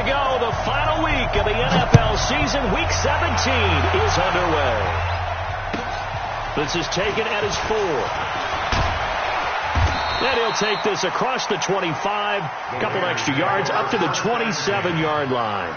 go. The final week of the NFL season. Week 17 is underway. This is taken at his 4. And he'll take this across the 25. A couple extra yards up to the 27-yard line.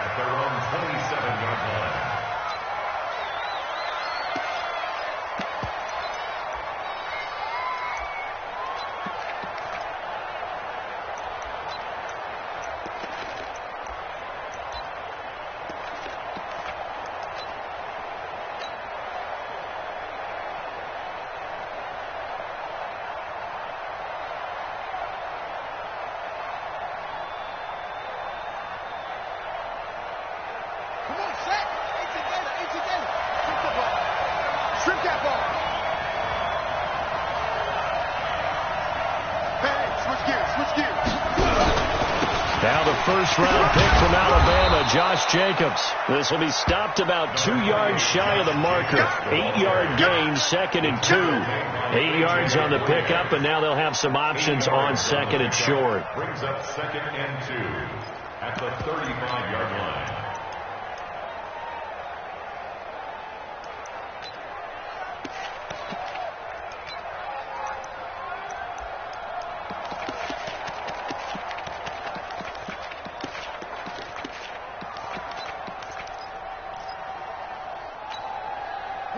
Now the first-round pick from Alabama, Josh Jacobs. This will be stopped about 2 yards shy of the marker. 8-yard gain, 2nd and 2. 8 yards on the pickup, and now they'll have some options on 2nd and short. Brings up 2nd and 2 at the 35-yard line.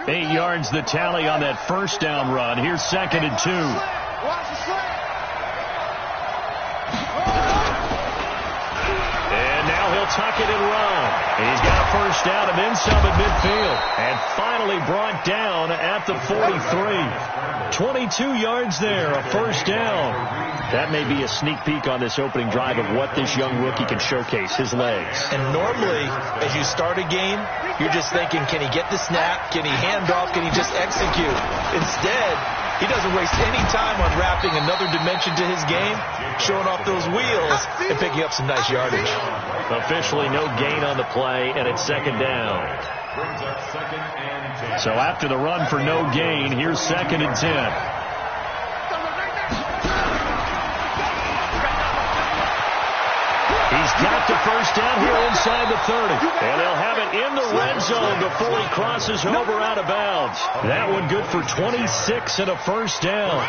Eight yards the tally on that first down run. Here's 2nd and 2. And now he'll tuck it and run. He's got a first down and then some at midfield. And finally brought down at the 43. 22 yards there, a first down. That may be a sneak peek on this opening drive of what this young rookie can showcase, his legs. And normally, as you start a game, you're just thinking, can he get the snap? Can he hand off? Can he just execute? Instead, he doesn't waste any time unwrapping another dimension to his game, showing off those wheels, and picking up some nice yardage. Officially no gain on the play, and it's 2nd down. So after the run for no gain, here's 2nd and 10. He's got the first down here inside the 30. And they'll have it in the red zone before he crosses over out of bounds. That one good for 26 and a first down.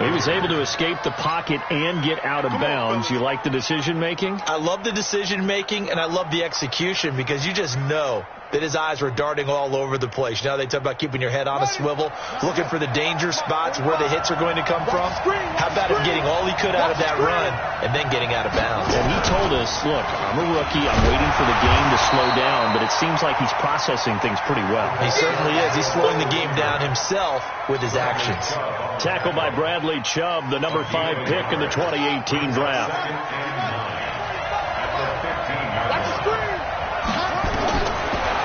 He was able to escape the pocket and get out of bounds. You like the decision-making? I love the decision-making, and I love the execution because you just know that his eyes were darting all over the place. You know, they talk about keeping your head on a swivel, looking for the danger spots where the hits are going to come from. How about him getting all he could out of that run and then getting out of bounds? And he told us, look, I'm a rookie. I'm waiting for the game to slow down, but it seems like he's processing things pretty well. He certainly is. He's slowing the game down himself with his actions. Tackled by Bradley Chubb, the number 5 pick in the 2018 draft.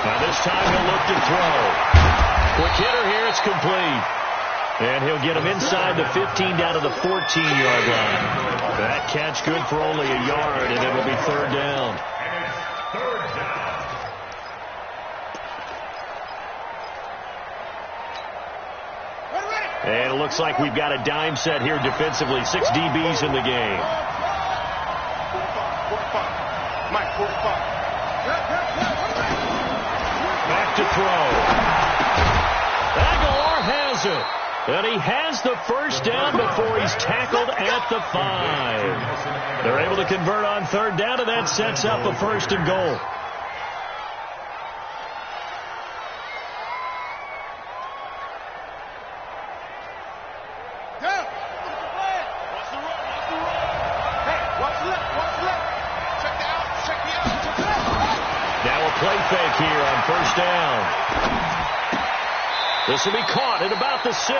Now this time he'll look to throw. Quick hitter here, it's complete. And he'll get him inside the 15 down to the 14-yard line. That catch good for only a yard, and it'll be 3rd down. And it looks like we've got a dime set here defensively. 6 DBs in the game. Back to throw. Aguilar has it. And he has the first down before he's tackled at the 5. They're able to convert on 3rd down, and that sets up a 1st and goal. Play fake here on 1st down. This will be caught at about the 6.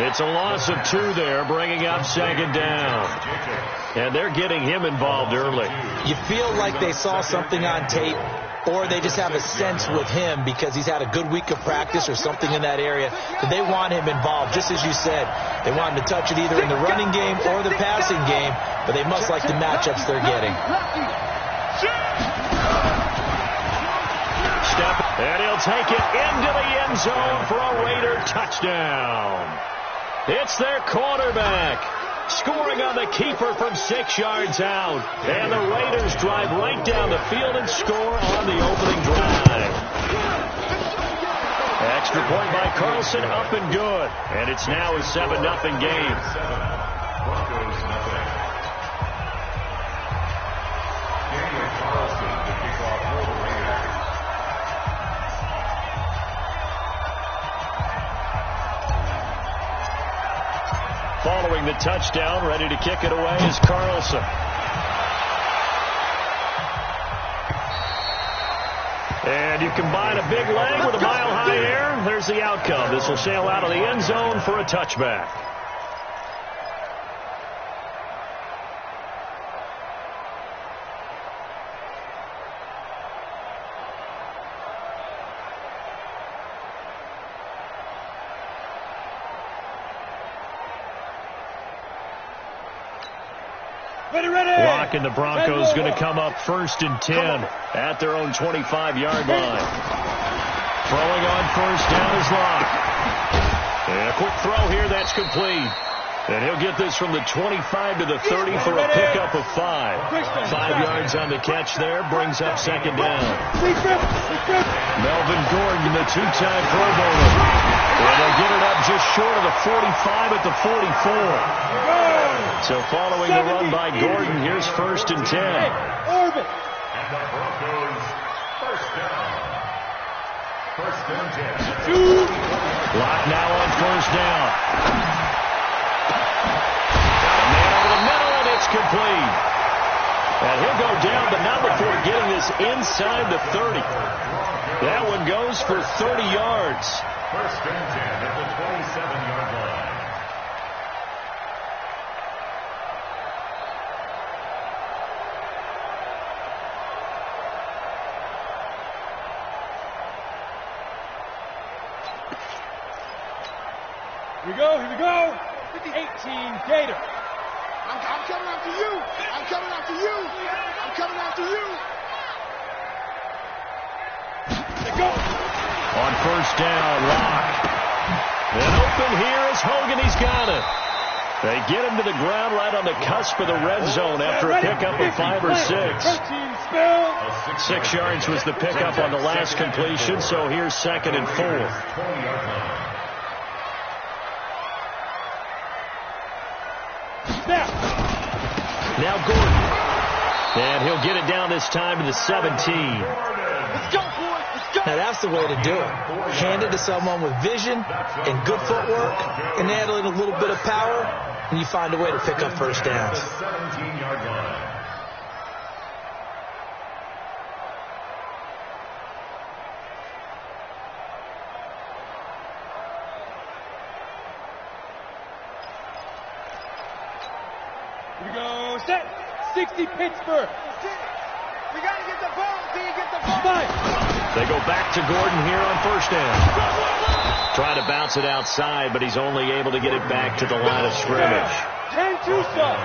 It's a loss of 2 there, bringing up 2nd down. And they're getting him involved early. You feel like they saw something on tape, or they just have a sense with him because he's had a good week of practice or something in that area that they want him involved. Just as you said, they want him to touch it either in the running game or the passing game, but they must like the matchups they're getting. And he'll take it into the end zone for a Raider touchdown. It's their quarterback. Scoring on the keeper from 6 yards out. And the Raiders drive right down the field and score on the opening drive. Extra point by Carlson, up and good. And it's now a 7-0 game. Broncos nothing. Daniel Carlson to kick off for the Raiders. Following the touchdown, ready to kick it away is Carlson. And you combine a big leg with a mile-high air, there's the outcome. This will sail out of the end zone for a touchback. Lock and the Broncos going to come up 1st and 10 at their own 25-yard line. Throwing on 1st down is Lock. And a quick throw here, that's complete. And he'll get this from the 25 to the 30 for a pickup of 5. 5 yards on the catch there, brings up 2nd down. Melvin Gordon, the 2-time Pro Bowler. And they'll get it up just short of the 45 at the 44. So following the run by Gordon, here's 1st and 10. And the Broncos, 1st down. 1st and 10. Lock now on 1st down. Got a man over the middle, and it's complete. And he'll go down, but not before getting this inside the 30. That one goes for 30 yards. 1st and 10 at the 27-yard line. Here we go. 18 Gator. I'm coming after you. I'm coming after you. I'm coming after you. They go. On 1st down, Lock. And open here is Hogan. He's got it. They get him to the ground right on the cusp of the red zone after a pickup of 5 or 6. 6 yards was the pickup on the last completion, so here's 2nd and 4. Now Gordon. And he'll get it down this time to the 17. Let's go, boys. Let's go. Now, that's the way to do it. Hand it to someone with vision and good footwork, and add in a little bit of power, and you find a way to pick up 1st downs. 17-yard line. Here we go. Set. 60 Pittsburgh. We got to get the ball. Can you get the ball? They go back to Gordon here on 1st down. Trying to bounce it outside, but he's only able to get it back to the line of scrimmage. 10-2 stop.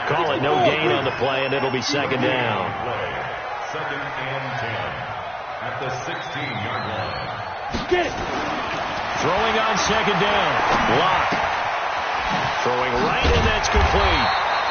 Call it no gain on the play, and it'll be 2nd down. 2nd and 10 at the 16-yard line. Get it. Throwing on 2nd down. Lock. Throwing right in, that's complete.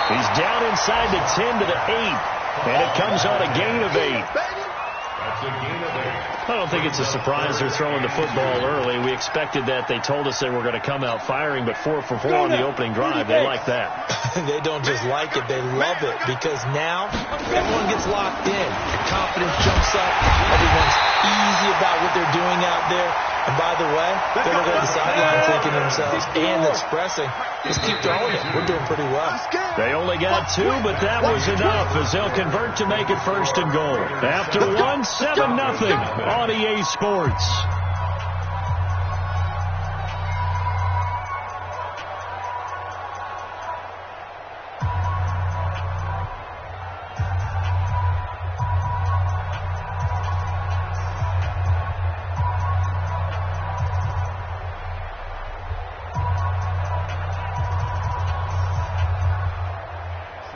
He's down inside the 10 to the 8, and it comes on a gain of 8. That's a gain of 8. I don't think it's a surprise they're throwing the football early. We expected that. They told us they were going to come out firing, but 4 for 4 on the opening drive. They like that. They don't just like it, they love it, because now everyone gets locked in. The confidence jumps up. Everyone's easy about what they're doing out there. And by the way, they're looking at the sideline thinking to themselves and expressing, just keep throwing it. We're doing pretty well. They only got 2, but that was enough as they'll convert to make it 1st and goal. After 1, 7-0 on EA Sports.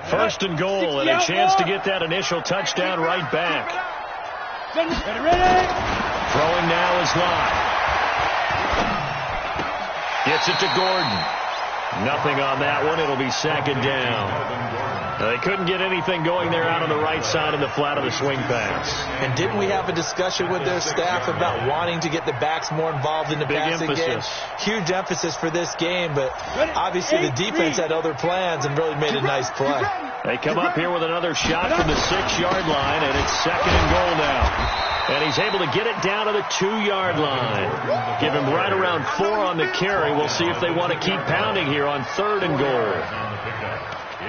First and goal, and a chance to get that initial touchdown right back. Ready. Throwing now is Locke. Gets it to Gordon. Nothing on that one. It'll be second down. They couldn't get anything going there out on the right side of the flat of the swing pass. And didn't we have a discussion with their staff about wanting to get the backs more involved in the passing game? Huge emphasis for this game, but obviously the defense had other plans and really made a nice play. They come up here with another shot from the 6-yard line, and it's second and goal now. And he's able to get it down to the 2-yard line. Give him right around 4 on the carry. We'll see if they want to keep pounding here on 3rd and goal.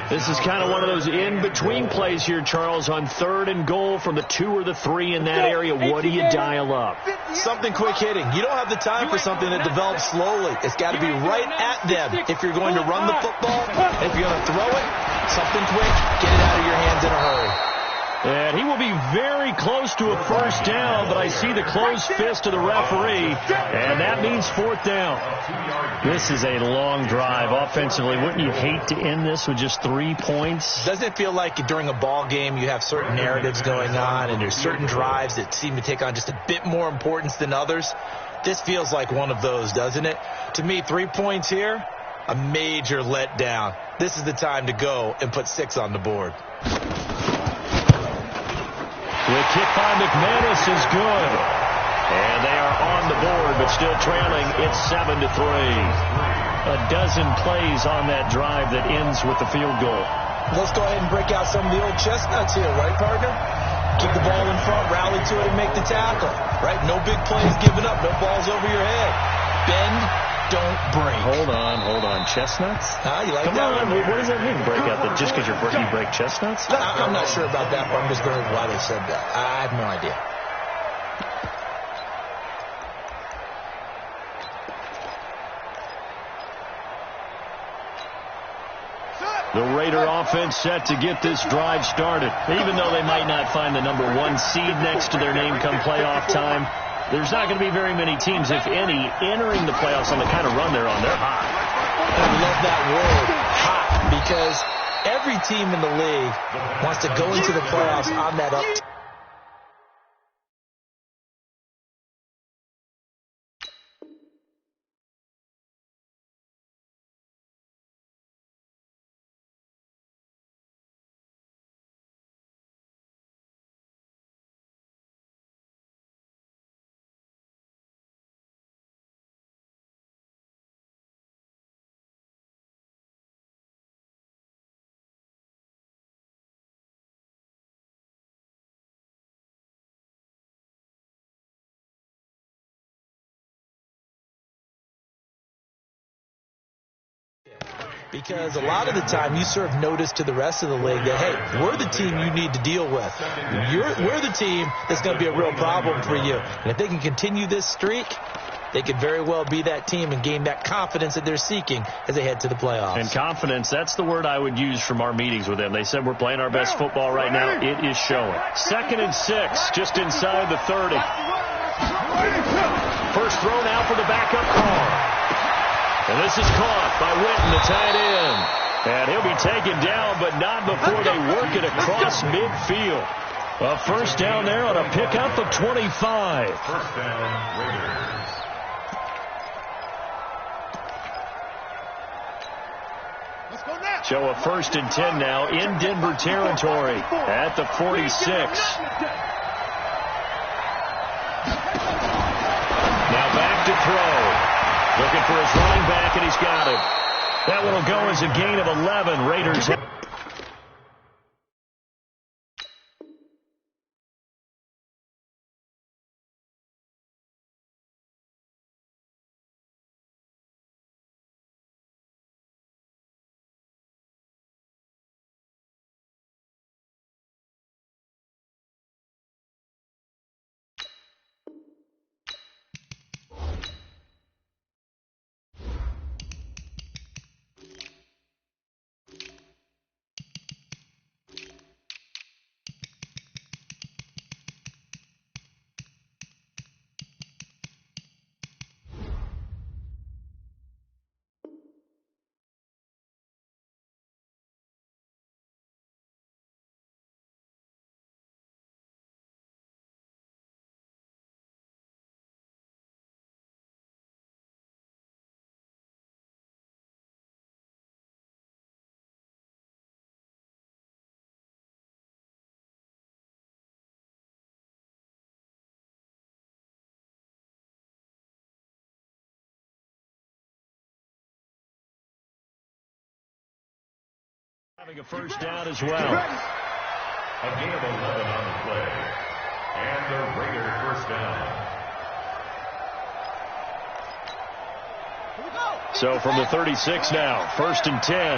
This is kind of one of those in-between plays here, Charles, on 3rd and goal from the 2 or the 3 in that area. What do you dial up? Something quick hitting. You don't have the time for something that develops slowly. It's got to be right at them if you're going to run the football. If you're going to throw it, something quick, get it out of your hands in a hurry. And he will be very close to a first down, but I see the closed fist of the referee, and that means 4th down. This is a long drive offensively. Wouldn't you hate to end this with just 3 points? Doesn't it feel like during a ball game you have certain narratives going on, and there's certain drives that seem to take on just a bit more importance than others? This feels like one of those, doesn't it? To me, 3 points here, a major letdown. This is the time to go and put 6 on the board. The kick by McManus is good. And they are on the board, but still trailing. It's 7-3. A dozen plays on that drive that ends with the field goal. Let's go ahead and break out some of the old chestnuts here, right, partner? Keep the ball in front, rally to it, and make the tackle. Right? No big plays given up. No balls over your head. Bend, don't break. Hold on. Chestnuts? You like Come that on. one? What does that mean, break out? That just because you break chestnuts? I'm not sure about that, but I'm just going why they said that. I have no idea. The Raider offense set to get this drive started. Even though they might not find the number 1 seed next to their name come playoff time, there's not going to be very many teams, if any, entering the playoffs on the kind of run they're on. They're hot. I love that word, hot, because every team in the league wants to go into the playoffs on that up. Because a lot of the time you serve notice to the rest of the league that, hey, we're the team you need to deal with. We're the team that's going to be a real problem for you. And if they can continue this streak, they could very well be that team and gain that confidence that they're seeking as they head to the playoffs. And confidence, that's the word I would use from our meetings with them. They said we're playing our best football right now. It is showing. 2nd and 6, just inside the 30. First throw now for the backup Carr. And this is caught by Witten, the tight end. And he'll be taken down, but not before they work it across midfield. A first down there on a pickup of 25. First down, Raiders. Show a 1st and 10 now in Denver territory at the 46. Now back to throw. Looking for his running back, and he's got him. That one will go as a gain of 11. Raiders Having a first down as well. A gain of 11 on the play. And the Raiders first down. So from the 36 now, 1st and 10.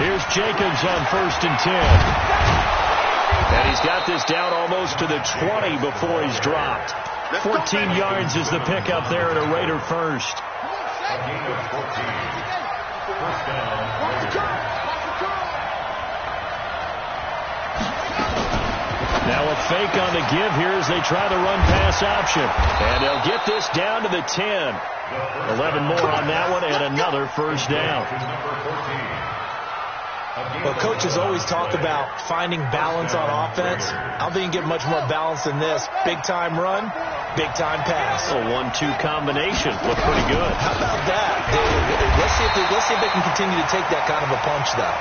Here's Jacobs on 1st and 10. And he's got this down almost to the 20 before he's dropped. 14 yards is the pickup there at a Raider first. A gain of 14. First down. Now a fake on the give here as they try the run-pass option. And they'll get this down to the 10. 11 more on that one and another first down. Well, coaches always talk about finding balance on offense. I don't think you can get much more balance than this. Big-time run, big-time pass. A 1-2 combination. Look pretty good. How about that? Let's see if they can continue to take that kind of a punch, though.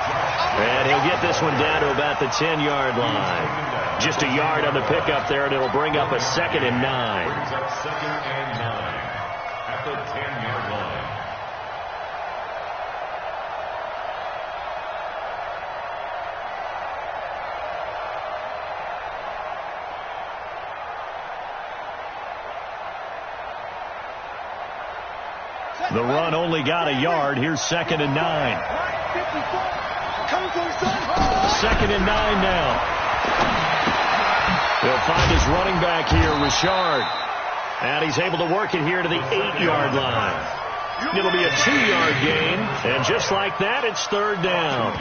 And he'll get this one down to about the 10-yard line. Just a yard on the pickup there, and it'll bring up a 2nd and 9. Brings up 2nd and 9 at the 10-yard line. The run only got a yard. Here's 2nd and 9. 2nd and 9 now. He'll find his running back here, Richard. And he's able to work it here to the 8-yard line. It'll be a 2-yard gain. And just like that, it's 3rd down.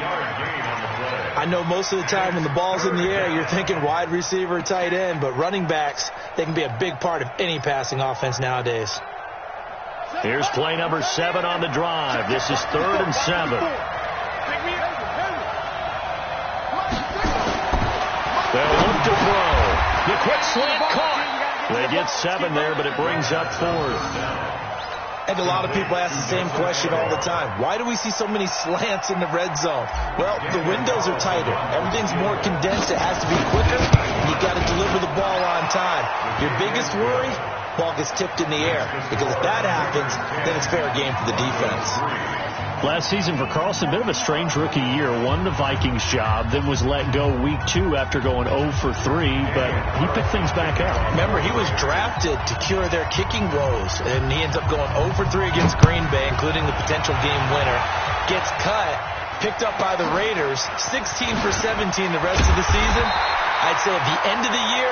I know most of the time when the ball's in the air, you're thinking wide receiver, tight end. But running backs, they can be a big part of any passing offense nowadays. Here's play number 7 on the drive. This is 3rd and 7. They'll look to throw. The quick slant caught. They get 7 there, but it brings up 4th. And a lot of people ask the same question all the time. Why do we see so many slants in the red zone? Well, the windows are tighter. Everything's more condensed. It has to be quicker. You got to deliver the ball on time. Your biggest worry? Ball gets tipped in the air, because if that happens, then it's fair game for the defense. Last season for Carlson, a bit of a strange rookie year. Won the Vikings job, then was let go week 2 after going 0 for 3, but he picked things back up. Remember, he was drafted to cure their kicking woes, and he ends up going 0 for 3 against Green Bay, including the potential game winner. Gets cut, picked up by the Raiders, 16 for 17 the rest of the season. I'd say at the end of the year,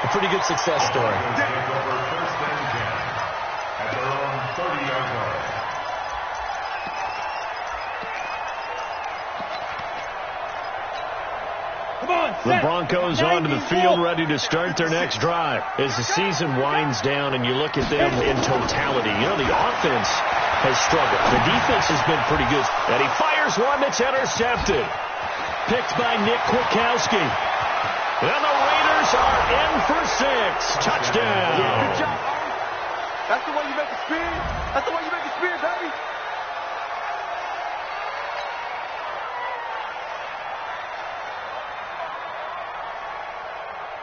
a pretty good success story. At their own 30-yard line. The Broncos onto the field, ready to start their next drive. As the season winds down and you look at them in totality, you know, the offense has struggled. The defense has been pretty good. And he fires one that's intercepted. Picked by Nick Kwiatkowski. And the Raiders are in for 6. Touchdown. Good job. That's the way you make a spin. That's the way you make a spin, baby.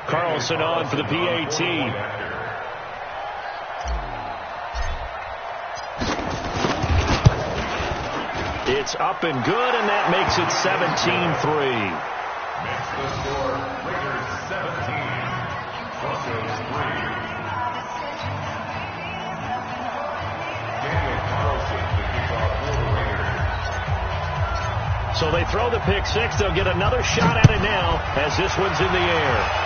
Carlson on for the PAT. It's up and good, and that makes it 17-3. Makes the score Raiders 17, Broncos 3. Daniel Carlson, the kickoff for the Raiders. So they throw the pick 6. They'll get another shot at it now as this one's in the air.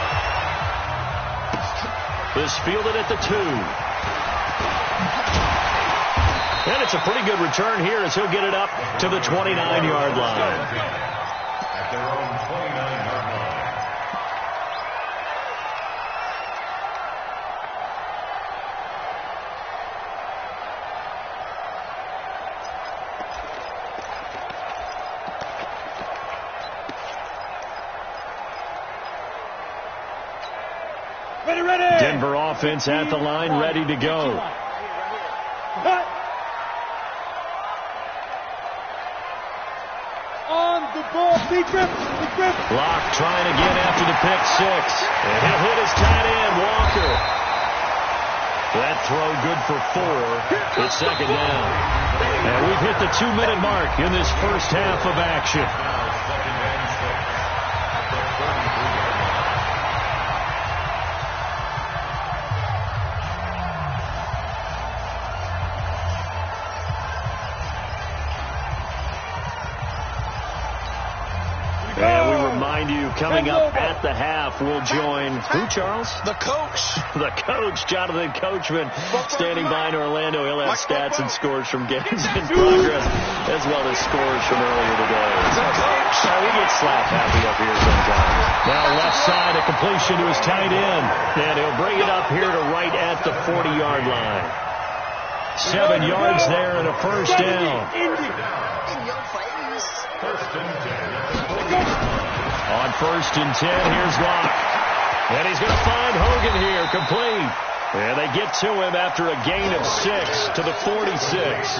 Is fielded at the 2. And it's a pretty good return here as he'll get it up to the 29-yard line. At their own 29-yard line. Denver offense at the line, ready to go. On the ball, big grip. Locke trying again after the pick 6. And he'll hit his tight end, Walker. That throw good for 4. It's second down. And we've hit the 2-minute mark in this first half of action. And we remind you, coming up at the half, we'll join who, Charles? The coach. The coach, Jonathan Coachman, standing by in Orlando. He'll have stats and scores from games in progress, as well as scores from earlier today. We get slap happy up here sometimes. Now left side, a completion to his tight end. And he'll bring it up here to right at the 40-yard line. 7 yards there and a first down. On 1st and 10, here's Locke. And he's going to find Hogan here, complete. And they get to him after a gain of 6 to the 46.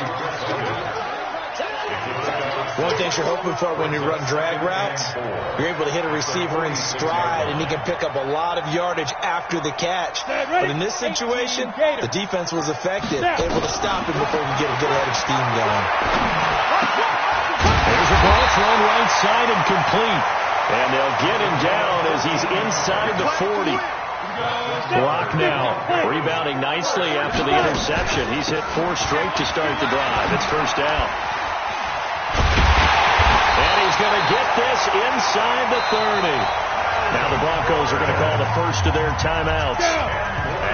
One of the things you're hoping for when you run drag routes, you're able to hit a receiver in stride, and he can pick up a lot of yardage after the catch. But in this situation, the defense was effective, able to stop him before he could get a good head of steam going. There's a ball thrown right side and complete. And they'll get him down as he's inside the 40. Block now, rebounding nicely after the interception. He's hit 4 straight to start the drive. It's first down. And he's going to get this inside the 30. Now the Broncos are going to call the first of their timeouts,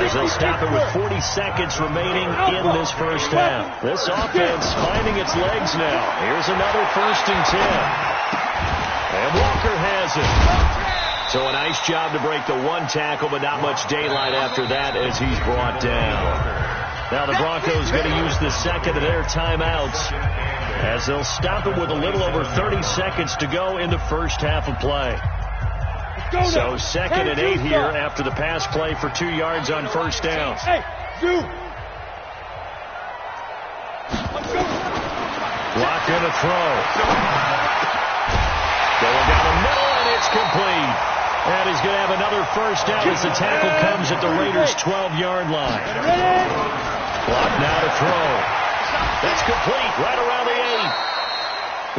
as they'll stop it with 40 seconds remaining in this first half. This offense finding its legs now. Here's another 1st and 10. And Walker has it. So a nice job to break the 1 tackle, but not much daylight after that as he's brought down. Now the Broncos going to use the second of their timeouts, as they'll stop it with a little over 30 seconds to go in the first half of play. So 2nd and 8 here after the pass play for 2 yards on first down. Lock going to throw. Going down the middle, and it's complete. And he's going to have another first down as the tackle comes at the Raiders' 12-yard line. Lock now to throw. That's complete right around the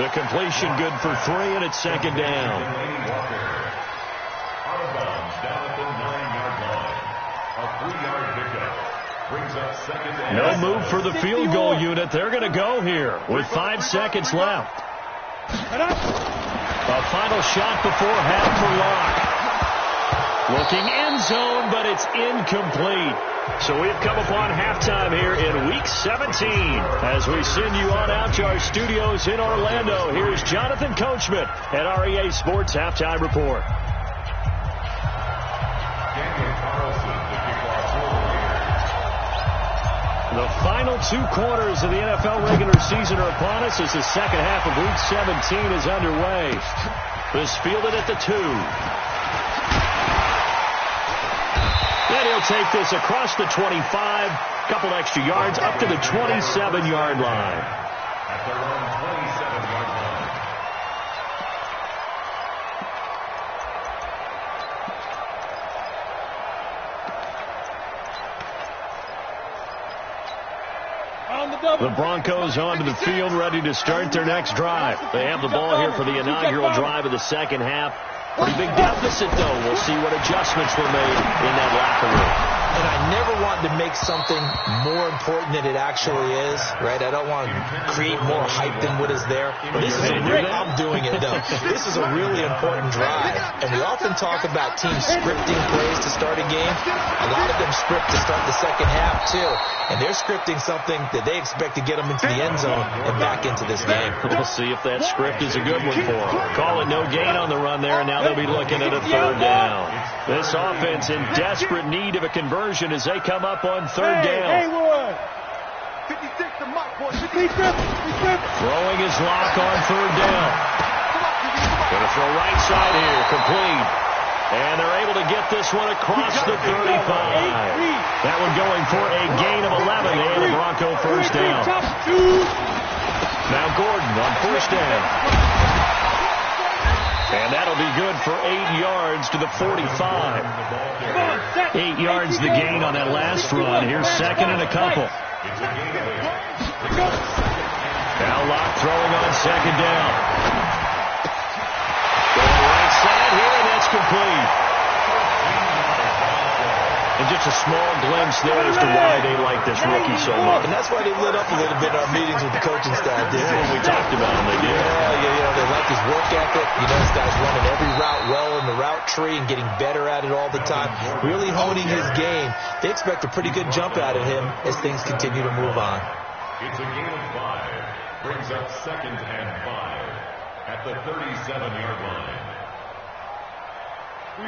8. The completion good for 3, and it's second down. Out of bounds down at the 9-yard line. A 3-yard pickup brings up second down. No move for the field goal unit. They're going to go here with 5 seconds left. A final shot before half for Locke. Looking end zone, but it's incomplete. So we've come upon halftime here in Week 17. As we send you on out to our studios in Orlando, here's Jonathan Coachman at REA Sports Halftime Report. The final 2 quarters of the NFL regular season are upon us as the second half of Week 17 is underway. This fielded at the 2. Then he'll take this across the 25, couple extra yards up to the 27-yard line. At their own 27-yard line. The Broncos onto the field, ready to start their next drive. They have the ball here for the inaugural drive of the second half. Pretty big deficit, though. We'll see what adjustments were made in that locker room. And I never want to make something more important than it actually is, right? I don't want to create more hype than what is there. This is I'm doing it, though. This is a really important drive. And we often talk about teams scripting plays to start a game. A lot of them script to start the second half, too. And they're scripting something that they expect to get them into the end zone and back into this game. We'll see if that script is a good one for them. Call it no gain on the run there, and now they'll be looking at a 3rd down. This offense in desperate need of a conversion as they come up on 3rd down. 56 to Mike, boy. Throwing his Lock on 3rd down. Going to throw right side here, complete. And they're able to get this one across the 35. That one going for a gain of 11 and a Bronco first down. Now Gordon on first down. And that'll be good for 8 yards to the 45. 8 yards the gain on that last run. Here's second and a couple. Now Locke throwing on second down. Going right side here, and that's complete. And just a small glimpse there as to why they like this rookie so much. And that's why they lit up a little bit in our meetings with the coaching staff. Yeah, when we talked about him, they did. Yeah, they like his work ethic. You know, this guy's running every route well in the route tree and getting better at it all the time. Really honing his game. They expect a pretty good jump out of him as things continue to move on. It's a gain of 5. Brings up 2nd and 5 at the 37-yard line.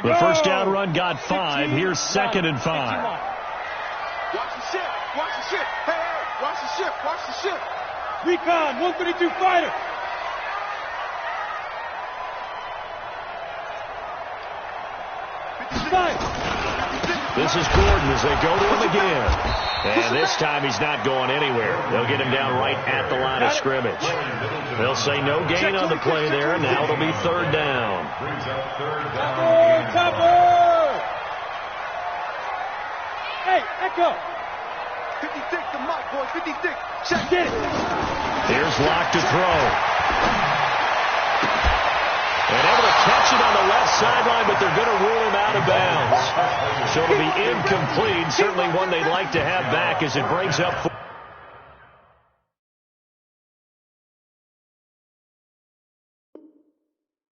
The first down run got 5. Here's 2nd and 5. Watch the shift. Watch the shift. Hey, watch the shift. Watch the shift. Recon, 132 fighter. This is Gordon as they go to him again. And this time he's not going anywhere. They'll get him down right at the line of scrimmage. They'll say no gain on the play there, and now it'll be 3rd down. Topper! Hey, Echo! 56 to Mike, boy. 56. Check it. Here's Locke to throw. And able to catch it on the left sideline, but they're going to rule him out of bounds. So it'll be incomplete. Certainly one they'd like to have back as it brings up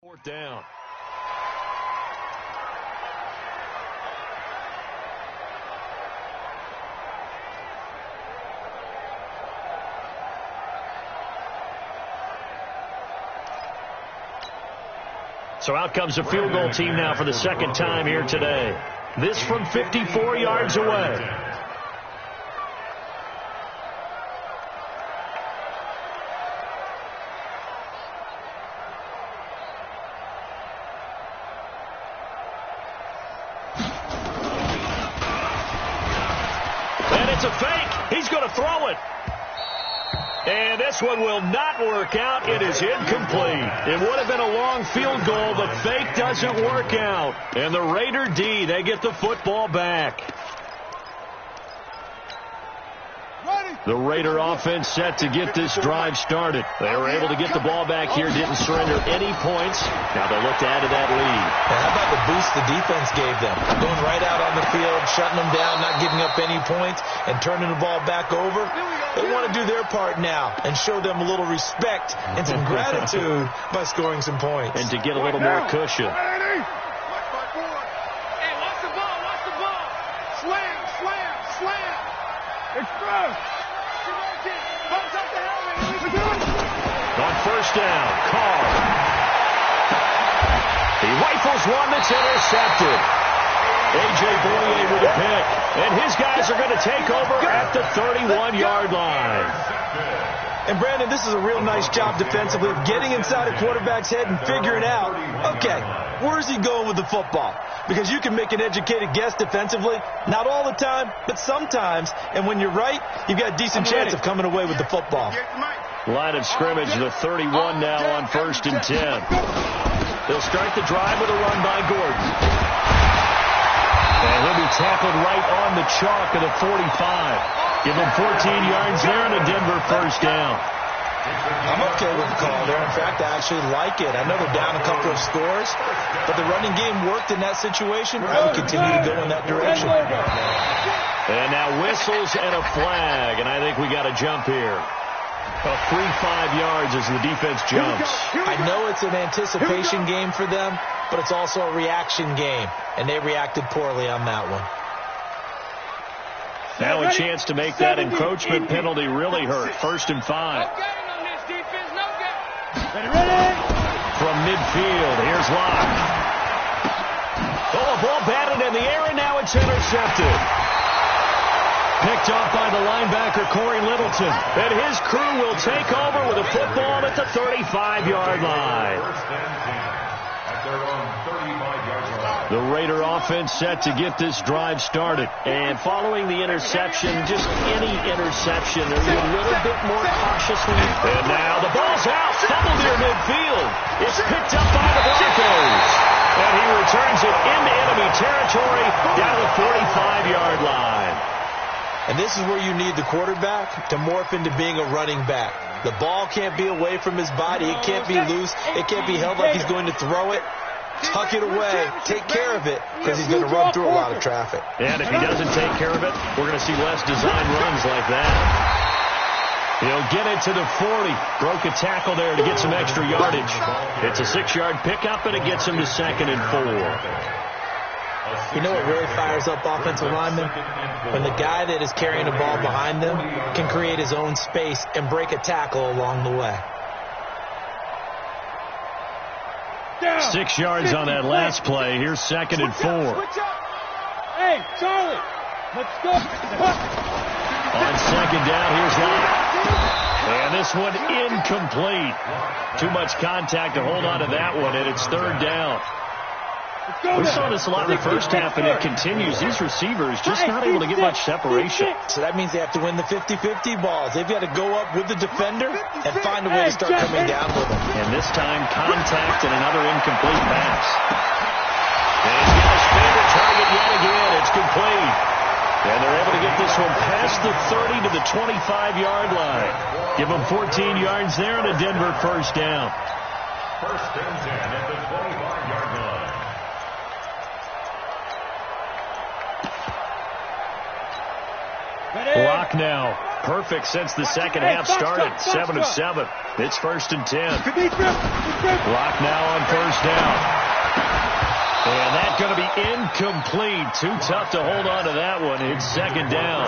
4th down. So out comes a field goal team now for the 2nd time here today. This from 54 yards away. And it's a fake. He's going to throw it. And this one will not work out. It is incomplete. It would have been a long field goal. The fake doesn't work out. And the Raider D, they get the football back. The Raider offense set to get this drive started. They were able to get the ball back here, didn't surrender any points. Now they look to add to that lead. And how about the boost the defense gave them? Going right out on the field, shutting them down, not giving up any points, and turning the ball back over. They want to do their part now and show them a little respect and some gratitude by scoring some points. And to get a little more cushion. Hey, watch the ball. Watch the ball. Slam, slam, slam. Express. On 1st down, Carr. He rifles one that's intercepted. A.J. Boye with a pick. And his guys are going to take over at the 31-yard line. And, Brandon, this is a real nice job defensively of getting inside a quarterback's head and figuring out, okay, where's he going with the football? Because you can make an educated guess defensively, not all the time, but sometimes. And when you're right, you've got a decent chance of coming away with the football. Line of scrimmage, the 31 now on 1st and 10. They'll start the drive with a run by Gordon. And he'll be tackled right on the chalk of the 45. Give him 14 yards there and a Denver 1st down. I'm okay with the call there. In fact, I actually like it. I know they're down a couple of scores, but the running game worked in that situation. I would continue to go in that direction. And now whistles and a flag, and I think we got a jump here. A free 5 yards as the defense jumps. I know it's an anticipation game for them, but it's also a reaction game, and they reacted poorly on that one. Now a chance to make that encroachment penalty really hurt. 1st and 5. From midfield, here's Locke. Oh, a ball batted in the air, and now it's intercepted. Picked off by the linebacker, Corey Littleton. And his crew will take over with a football at the 35-yard line. The Raider offense set to get this drive started. And following the interception, just any interception, are you a little bit more cautious when you... And now the ball's out, fumbled near midfield. It's picked up by the Broncos. And he returns it into enemy territory down to the 45-yard line. And this is where you need the quarterback to morph into being a running back. The ball can't be away from his body. It can't be loose. It can't be held like he's going to throw it. Tuck it away. Take care of it, because he's going to run through a lot of traffic. And if he doesn't take care of it, we're going to see less design runs like that. He'll get it to the 40. Broke a tackle there to get some extra yardage. It's a 6-yard pickup, and it gets him to 2nd and 4. You know what really fires up offensive linemen? When the guy that is carrying the ball behind them can create his own space and break a tackle along the way. 6 yards on that last play. Here's 2nd and 4. Hey, Charlie, let's go. On 2nd down, here's Lott. And this one incomplete. Too much contact to hold on to that one, and it's 3rd down. We saw this a lot in the first half, and it continues. These receivers just not able to get much separation. So that means they have to win the 50-50 balls. They've got to go up with the defender and find a way to start coming down with them. And this time, contact and another incomplete pass. And he's got his favorite target yet again. It's complete. And they're able to get this one past the 30 to the 25-yard line. Give them 14 yards there and a Denver first down. 1st and 10 at the 25-yard line. Block now. Perfect since the second half started. 7 of 7. It's 1st and 10. Block now on 1st down. And that's going to be incomplete. Too tough to hold on to that one. It's 2nd down.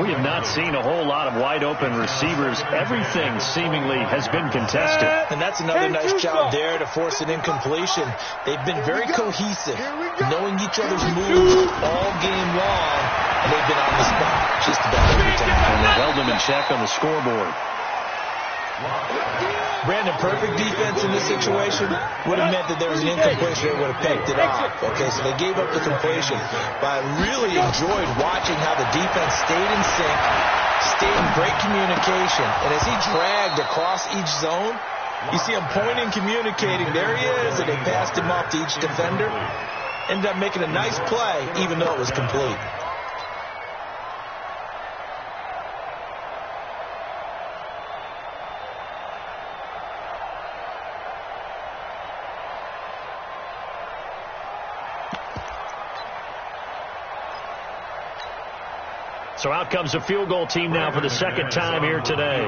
We have not seen a whole lot of wide-open receivers. Everything seemingly has been contested. And that's another nice job there to force an incompletion. They've been very cohesive, knowing each other's moves all game long, and they've been on the spot just about every time. And they held them in check on the scoreboard. Brandon, perfect defense in this situation would have meant that there was an incompletion. They would have picked it off. Okay, so they gave up the completion. But I really enjoyed watching how the defense stayed in sync, stayed in great communication. And as he dragged across each zone, you see him pointing, communicating. There he is, and they passed him off to each defender. Ended up making a nice play, even though it was complete. So out comes the field goal team now for the 2nd time here today.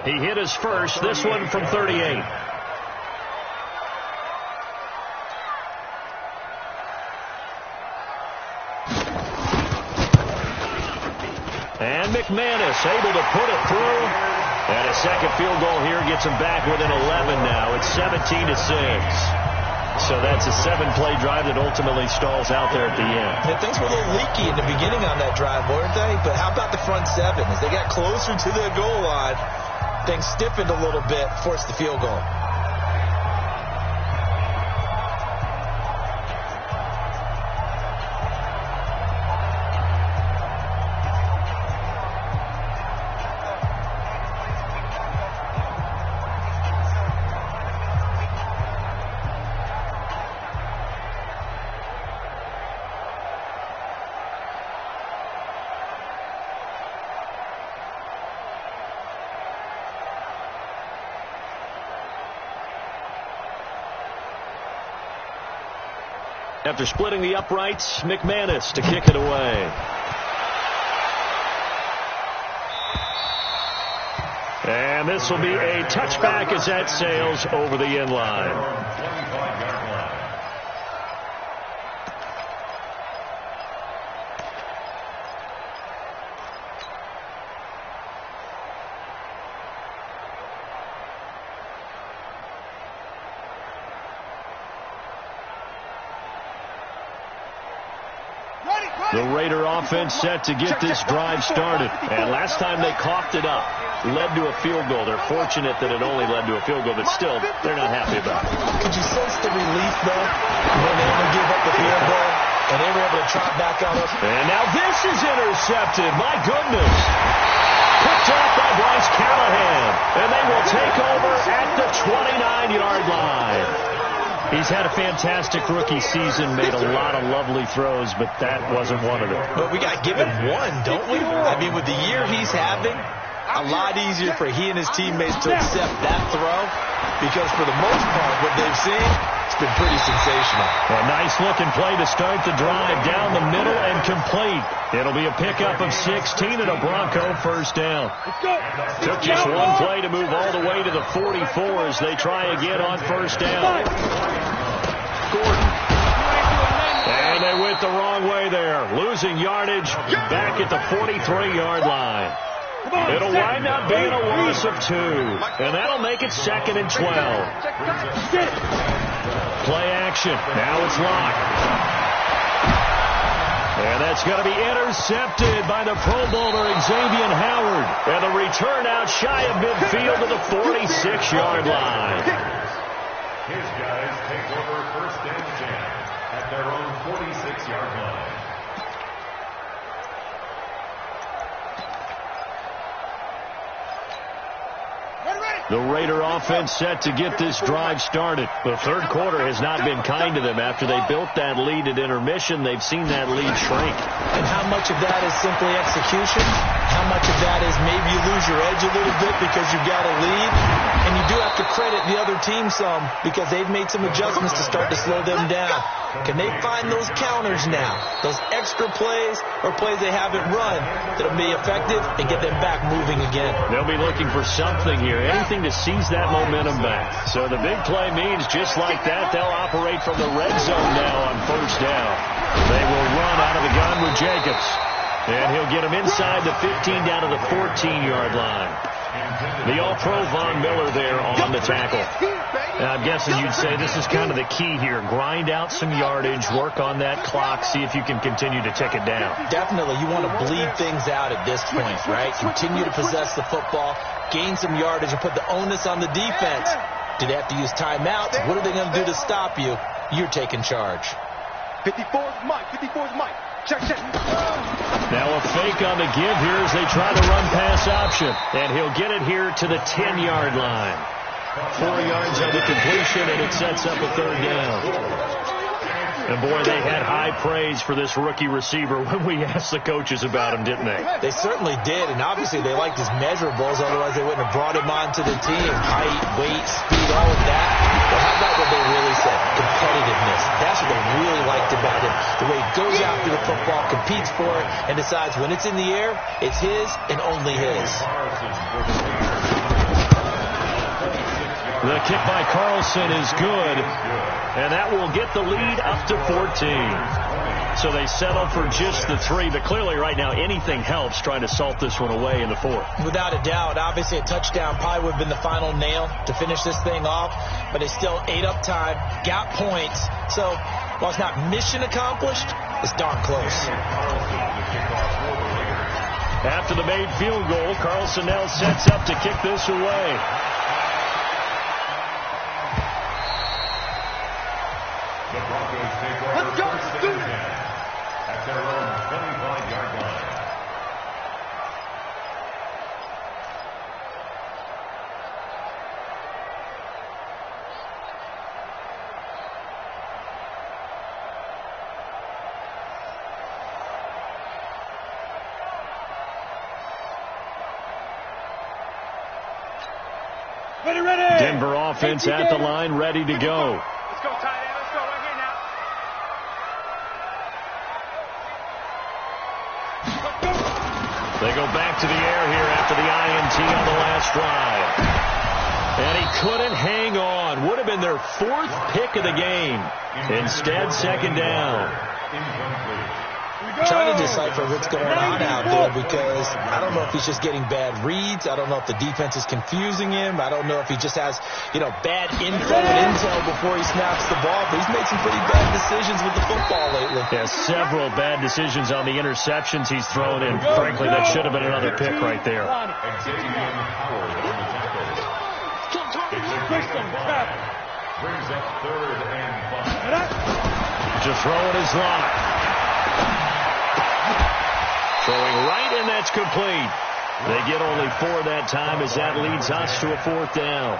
He hit his first, this one from 38. And McManus able to put it through. And a 2nd field goal here gets him back within 11 now. It's 17-6. So that's a 7-play drive that ultimately stalls out there at the end. And things were a little leaky in the beginning on that drive, weren't they? But how about the front 7? As they got closer to the goal line, things stiffened a little bit, forced the field goal. After splitting the uprights, McManus to kick it away. And this will be a touchback as that sails over the end line. The Raider offense set to get this drive started. And last time they coughed it up, led to a field goal. They're fortunate that it only led to a field goal, but still, they're not happy about it. Could you sense the relief, though, when they only gave up the field goal, and they were able to trot back out? And now this is intercepted. My goodness. Picked off by Bryce Callahan. And they will take over at the 29-yard line. He He's had a fantastic rookie season, made a lot of lovely throws, but that wasn't one of them. But we got to give him one, don't we? I mean, with the year he's having, a lot easier for he and his teammates to accept that throw, because for the most part, what they've seen, it's been pretty sensational. A nice-looking play to start the drive down the middle and complete. It'll be a pickup of 16 and a Bronco first down. Took just one play to move all the way to the 44 as they try again on first down. Gordon. And they went the wrong way there. Losing yardage back at the 43-yard line. It'll wind up being a loss of 2. And that'll make it 2nd and 12. Play action. Now it's locked. And that's going to be intercepted by the Pro Bowler, Xavier Howard. And the return out shy of midfield to the 46-yard line. His guys take over first and 10 at their own 46-yard line. The Raider offense set to get this drive started. The third quarter has not been kind to them. After they built that lead at intermission, they've seen that lead shrink. And how much of that is simply execution? How much of that is maybe you lose your edge a little bit because you've got a lead? And you do have to credit the other team some, because they've made some adjustments to start to slow them down. Can they find those counters now, those extra plays or plays they haven't run that'll be effective and get them back moving again? They'll be looking for something here, anything to seize that momentum back. So the big play means just like that, they'll operate from the red zone now on first down. They will run out of the gun with Jacobs. And he'll get him inside the 15 down to the 14-yard line. The All-Pro Von Miller there on the tackle. And I'm guessing you'd say this is kind of the key here. Grind out some yardage, work on that clock, see if you can continue to tick it down. Definitely. You want to bleed things out at this point, right? Continue to possess the football, gain some yardage, and put the onus on the defense. Do they have to use timeouts? What are they going to do to stop you? You're taking charge. 54's Mike. 54's Mike. Check. Now a fake on the give here as they try to run pass option. And he'll get it here to the 10-yard line. 4 yards on the completion, and it sets up a third down. And, boy, they had high praise for this rookie receiver when we asked the coaches about him, didn't they? They certainly did, and obviously they liked his measurables. Otherwise, they wouldn't have brought him onto the team. Height, weight, speed, all of that. But how about what they really said? Competitiveness. That's what they really liked about him. The way he goes after the football, competes for it, and decides when it's in the air, it's his and only his. The kick by Carlson is good, and that will get the lead up to 14. So they settle for just the 3, but clearly right now anything helps trying to salt this one away in the 4th. Without a doubt, obviously a touchdown probably would have been the final nail to finish this thing off, but they still ate up time, got points. So while it's not mission accomplished, it's darn close. After the made field goal, Carlson now sets up to kick this away. The Broncos take over first and 10 at their own 25-yard line. Ready. Denver offense at the line, ready to go. Let's go, tight end. Let's go right here now. They go back to the air here after the INT on the last drive. And he couldn't hang on. Would have been their 4th pick of the game. Instead, second down. Trying to decipher what's going on out there, because I don't know if he's just getting bad reads. I don't know if the defense is confusing him. I don't know if he just has, bad info and intel before he snaps the ball. But he's made some pretty bad decisions with the football lately. Yeah, several bad decisions on the interceptions he's thrown in. Frankly, that should have been another pick right there. Brings up 3rd and 5. Just throwing his lock. Throwing right, and that's complete. They get only 4 that time as that leads us to a 4th down.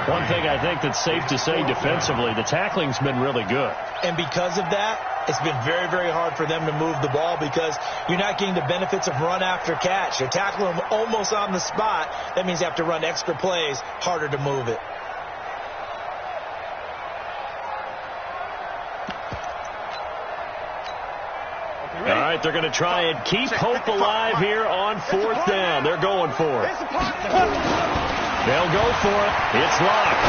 One thing I think that's safe to say defensively, the tackling's been really good. And because of that, it's been very, very hard for them to move the ball because you're not getting the benefits of run after catch. You're tackling them almost on the spot. That means you have to run extra plays, harder to move it. All right, they're going to try and keep hope alive here on 4th down. They're going for it. They'll go for it. It's locked.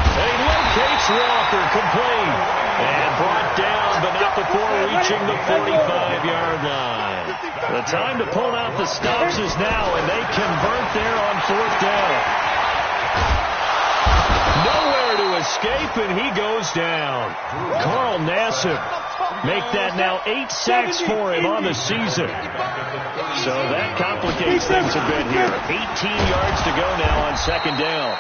He locates Walker, complete. And brought down, but not before reaching the 45-yard line. The time to pull out the stops is now, and they convert there on 4th down. Nowhere to escape, and he goes down. Carl Nassib. Make that now 8 sacks for him on the season. So that complicates things a bit here. 18 yards to go now on 2nd down.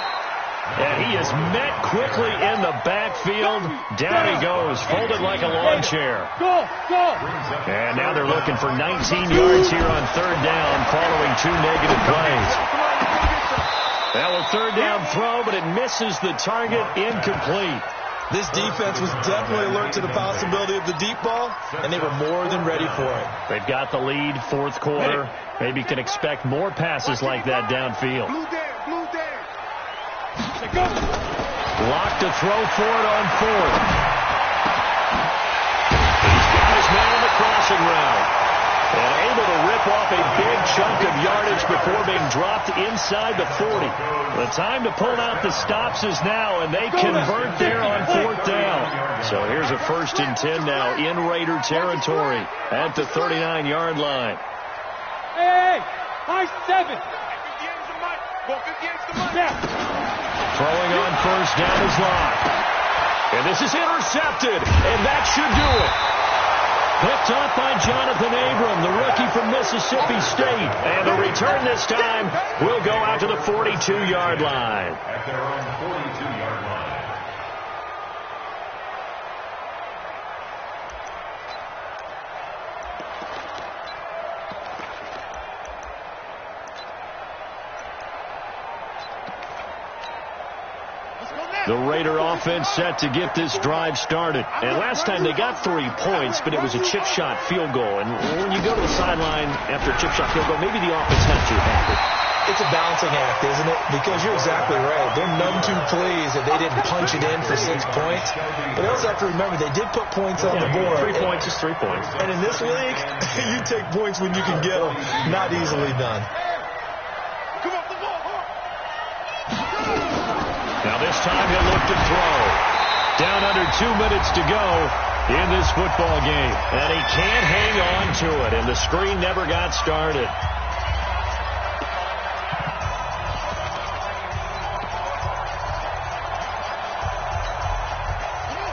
And he is met quickly in the backfield. Down he goes, folded like a lawn chair. And now they're looking for 19 yards here on 3rd down following 2 negative plays. That was 3rd down throw, but it misses the target, incomplete. This defense was definitely alert to the possibility of the deep ball, and they were more than ready for it. They've got the lead, 4th quarter. Maybe you can expect more passes like that downfield. Locked to throw for it on 4th. He's got his man on the crossing route. And able to rip off a big chunk of yardage before being dropped inside the 40. The time to pull out the stops is now, and they convert there on 4th down. So here's a 1st and 10 now in Raider territory at the 39-yard line. Hey, high 7. Throwing on 1st down is locked. And this is intercepted, and that should do it. Picked up by Jonathan Abram, the rookie from Mississippi State. And the return this time will go out to the 42-yard line. At their own 42-yard line. The Raider offense set to get this drive started. And last time they got 3 points, but it was a chip shot field goal. And when you go to the sideline after a chip shot field goal, maybe the offense not too happy. It's a balancing act, isn't it? Because you're exactly right. They're none too pleased that they didn't punch it in for 6 points. But they also have to remember they did put points on the board. 3 points is 3 points. And in this league, you take points when you can get them. Not easily done. Now this time he'll look to throw. Down under 2 minutes to go in this football game. And he can't hang on to it. And the screen never got started.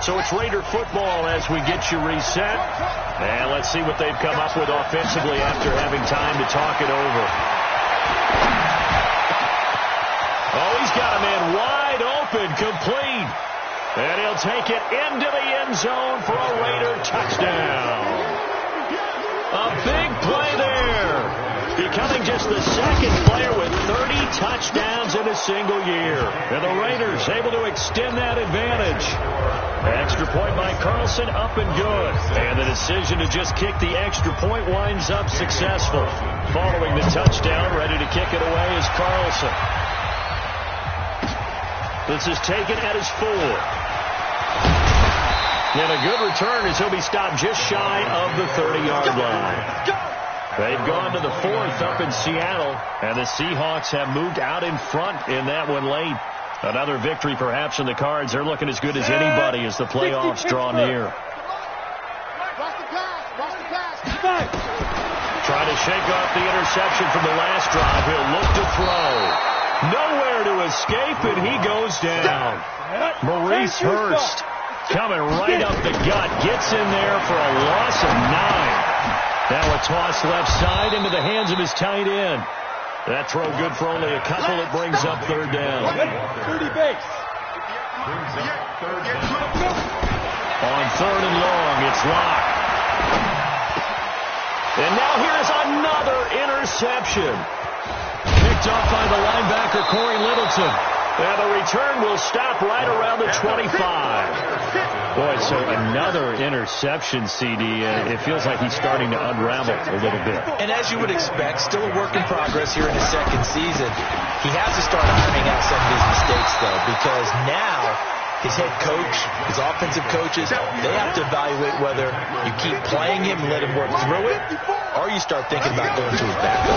So it's Raider football as we get you reset. And let's see what they've come up with offensively after having time to talk it over. Oh, he's got a man wide open, complete. And he'll take it into the end zone for a Raider touchdown. A big play there. Becoming just the 2nd player with 30 touchdowns in a single year. And the Raiders able to extend that advantage. Extra point by Carlson, up and good. And the decision to just kick the extra point winds up successful. Following the touchdown, ready to kick it away is Carlson. This is taken at his 4. And a good return as he'll be stopped just shy of the 30-yard line. They've gone to the 4th up in Seattle, and the Seahawks have moved out in front in that one late. Another victory perhaps in the cards. They're looking as good as anybody as the playoffs draw near. Trying to shake off the interception from the last drive. He'll look to throw. Nowhere to escape, and he goes down. Maurice Hurst coming right up the gut. Gets in there for a loss of 9. Now a toss left side into the hands of his tight end. That throw good for only a couple. It brings up 3rd down. 30 base. On 3rd and long, it's locked. And now here's another interception. Picked up by the linebacker, Corey Littleton. And the return will stop right around the 25. Boy, so another interception, CD. It feels like he's starting to unravel a little bit. And as you would expect, still a work in progress here in his second season. He has to start ironing out some of these mistakes, though, because now his head coach, his offensive coaches, they have to evaluate whether you keep playing him and let him work through it, or you start thinking about going to his backup.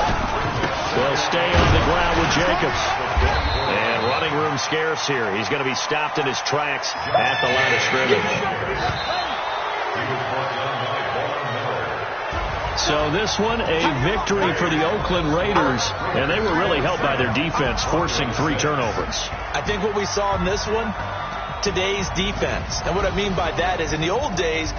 They'll stay on the ground with Jacobs. And running room scarce here. He's going to be stopped in his tracks at the line of scrimmage. So this one, a victory for the Oakland Raiders. And they were really helped by their defense, forcing 3 turnovers. I think what we saw in this one, today's defense. And what I mean by that is in the old days,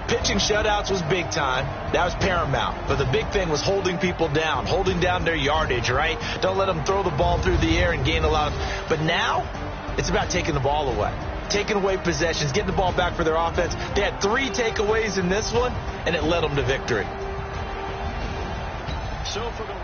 pitching shutouts was big time. That was paramount. But the big thing was holding people down, holding down their yardage, right? Don't let them throw the ball through the air and gain a lot of... But now, it's about taking the ball away. Taking away possessions, getting the ball back for their offense. They had 3 takeaways in this one, and it led them to victory. So for the